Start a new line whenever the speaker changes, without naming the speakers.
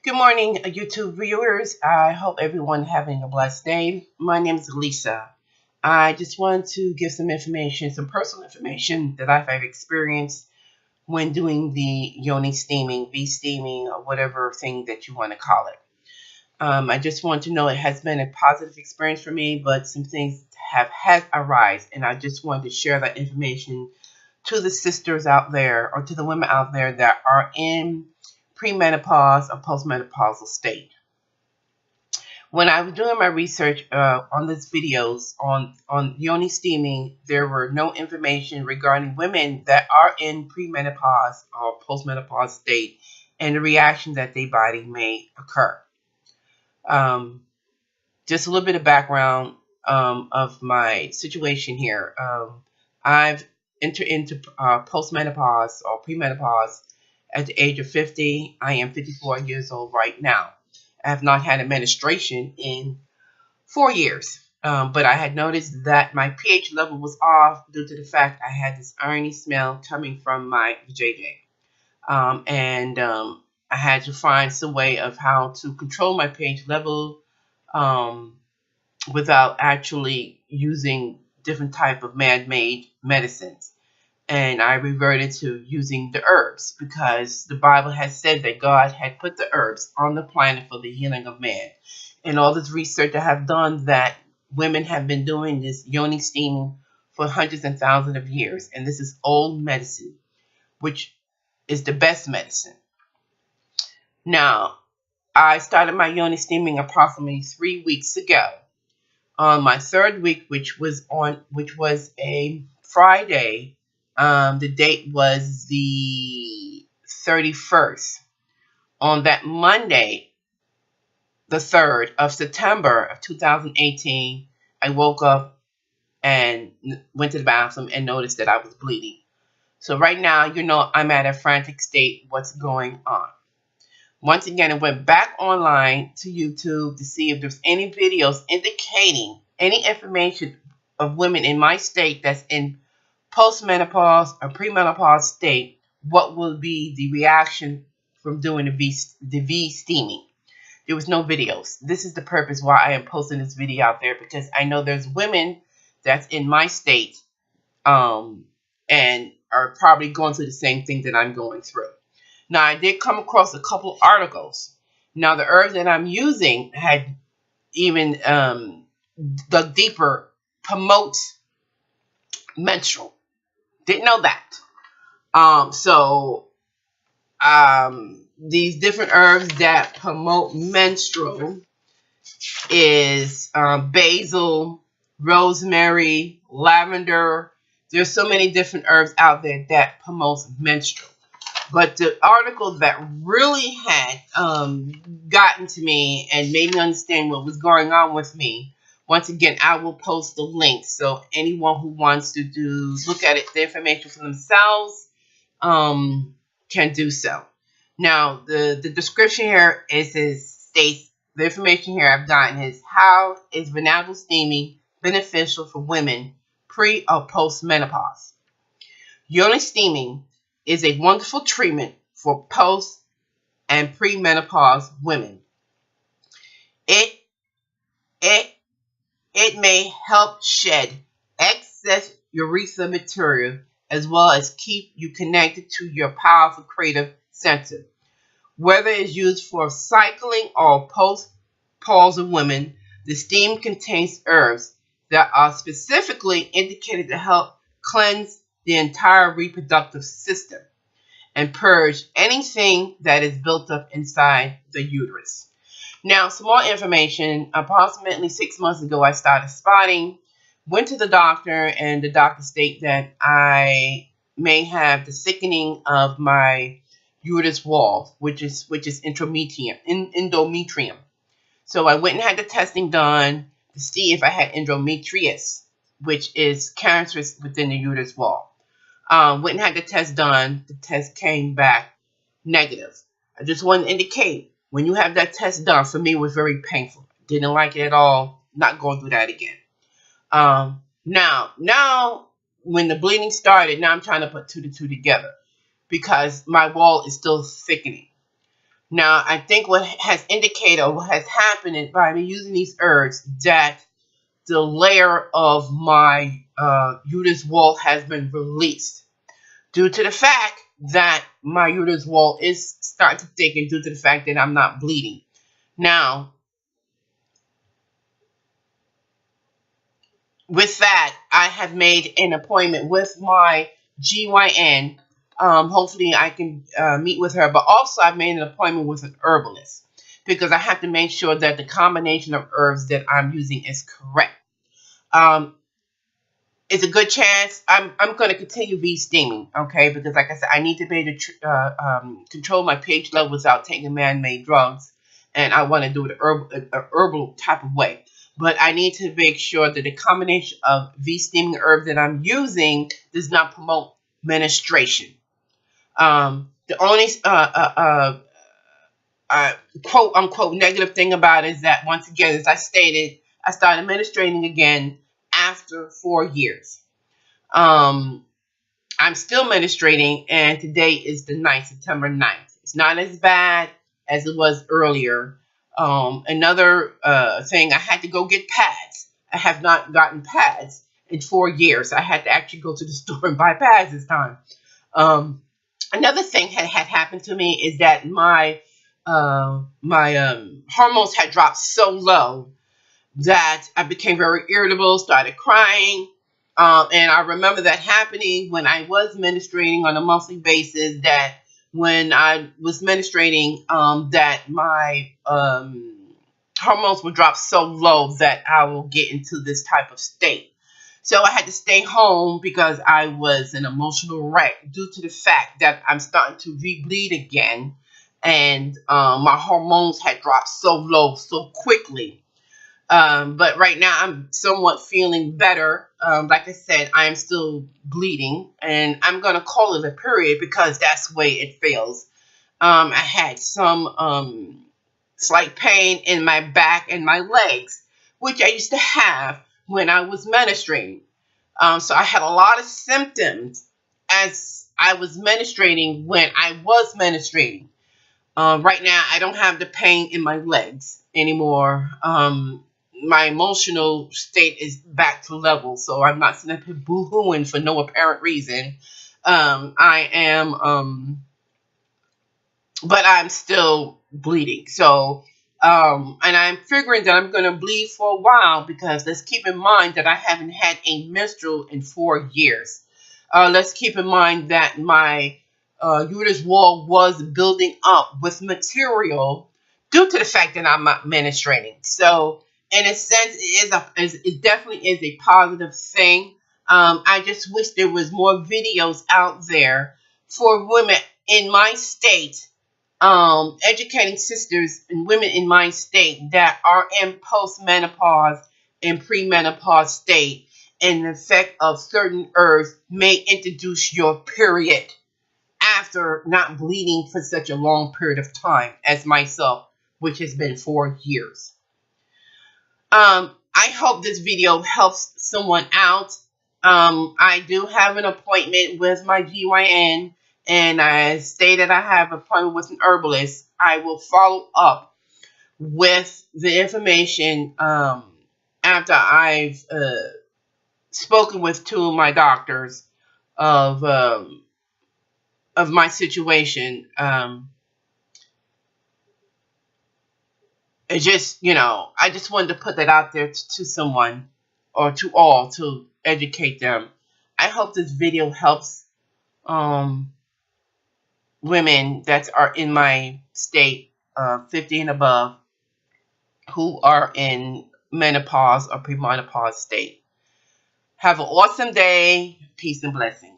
Good morning, YouTube viewers. I hope everyone having a blessed day. My name is Lisa. I just wanted to give some information, some personal information that I've experienced when doing the Yoni Steaming, V-Steaming, or whatever thing that you want to call it. I just want to know it has been a positive experience for me, but some things have had arise, and I just wanted to share that information to the sisters out there or to the women out there that are in premenopause or postmenopausal state. When I was doing my research on these videos on Yoni Steaming, there were no information regarding women that are in premenopause or postmenopause state and the reaction that their body may occur. Just a little bit of background of my situation here. I've entered into postmenopause or premenopause at the age of 50. I am 54 years old right now. I have not had a menstruation in 4 years. But I had noticed that my pH level was off due to the fact I had this irony smell coming from my vajayjay. I had to find some way of how to control my pH level without actually using different type of man-made medicines. And I reverted to using the herbs because the Bible has said that God had put the herbs on the planet for the healing of man. And all this research I have done that women have been doing this Yoni steaming for hundreds and thousands of years. And this is old medicine, which is the best medicine. Now, I started my Yoni steaming approximately 3 weeks ago. On my third week, which was a Friday, the date was the 31st. On that Monday, the 3rd of September of 2018, I woke up and went to the bathroom and noticed that I was bleeding. So right now, I'm at a frantic state. What's going on? Once again, I went back online to YouTube to see if there's any videos indicating any information of women in my state that's in postmenopause or premenopause state. What will be the reaction from doing the V steaming? There was no videos. This is the purpose why I am posting this video out there, because I know there's women that's in my state and are probably going through the same thing that I'm going through. Now, I did come across a couple articles. Now, the herbs that I'm using had even dug deeper, promotes menstrual. Didn't know that. These different herbs that promote menstrual is basil, rosemary, lavender. There's so many different herbs out there that promotes menstrual. But the article that really had gotten to me and made me understand what was going on with me, once again, I will post the link. So anyone who wants to look at it, the information for themselves, can do so. Now, the description here states, the information here I've gotten is, how is vaginal steaming beneficial for women pre or post menopause? Yoni steaming is a wonderful treatment for post and premenopause women. It may help shed excess urethra material as well as keep you connected to your powerful creative center. Whether it's used for cycling or post-menopausal women, the steam contains herbs that are specifically indicated to help cleanse the entire reproductive system and purge anything that is built up inside the uterus. Now, some more information. Approximately 6 months ago, I started spotting. Went to the doctor, and the doctor stated that I may have the thickening of my uterus wall, which is endometrium. So I went and had the testing done to see if I had endometriosis, which is cancerous within the uterus wall. Went and had the test done. The test came back negative. I just want to indicate, when you have that test done, for me it was very painful. Didn't like it at all. Not going through that again. Now, when the bleeding started, now I'm trying to put two to two together because my wall is still thickening. Now, I think what has indicated or what has happened is by me using these herbs that the layer of my uterus wall has been released due to the fact that my uterus wall is starting to thicken due to the fact that I'm not bleeding. Now, with that, I have made an appointment with my GYN. Hopefully, I can meet with her, but also I've made an appointment with an herbalist because I have to make sure that the combination of herbs that I'm using is correct. Um, it's a good chance I'm going to continue steaming, okay? Because like I said, I need to be able to control my pH level without taking man-made drugs, and I want to do it a herbal type of way. But I need to make sure that the combination of steaming herbs that I'm using does not promote menstruation. The only quote unquote negative thing about it is that, once again, as I stated, I started menstruating again after 4 years. I'm still menstruating, and today is the 9th, September 9th. It's not as bad as it was earlier. Another thing, I had to go get pads. I have not gotten pads in 4 years. I had to actually go to the store and buy pads this time. Another thing had happened to me is that my hormones had dropped so low that I became very irritable, started crying. And I remember that happening when I was menstruating on a monthly basis, that when I was menstruating, that my hormones would drop so low that I will get into this type of state. So I had to stay home because I was an emotional wreck due to the fact that I'm starting to re-bleed again. And my hormones had dropped so low so quickly. But right now I'm somewhat feeling better. Like I said, I am still bleeding, and I'm going to call it a period because that's the way it feels. I had some slight pain in my back and my legs, which I used to have when I was menstruating. So I had a lot of symptoms as I was menstruating when I was menstruating. Right now, I don't have the pain in my legs anymore. My emotional state is back to level, so I'm not sitting up here boo-hooing for no apparent reason. I am, but I'm still bleeding. So, and I'm figuring that I'm going to bleed for a while because let's keep in mind that I haven't had a menstrual in 4 years. Let's keep in mind that my uterus wall was building up with material due to the fact that I'm not menstruating. So, in a sense, it definitely is a positive thing. I just wish there was more videos out there for women in my state, educating sisters and women in my state that are in postmenopause and premenopause state, and the effect of certain herbs may introduce your period after not bleeding for such a long period of time as myself, which has been 4 years. I hope this video helps someone out. I do have an appointment with my GYN, and I stated I have an appointment with an herbalist. I will follow up with the information after I've spoken with 2 of my doctors of my situation. It just, I just wanted to put that out there to someone or to all to educate them. I hope this video helps women that are in my state, 50 and above, who are in menopause or premenopause state. Have an awesome day. Peace and blessings.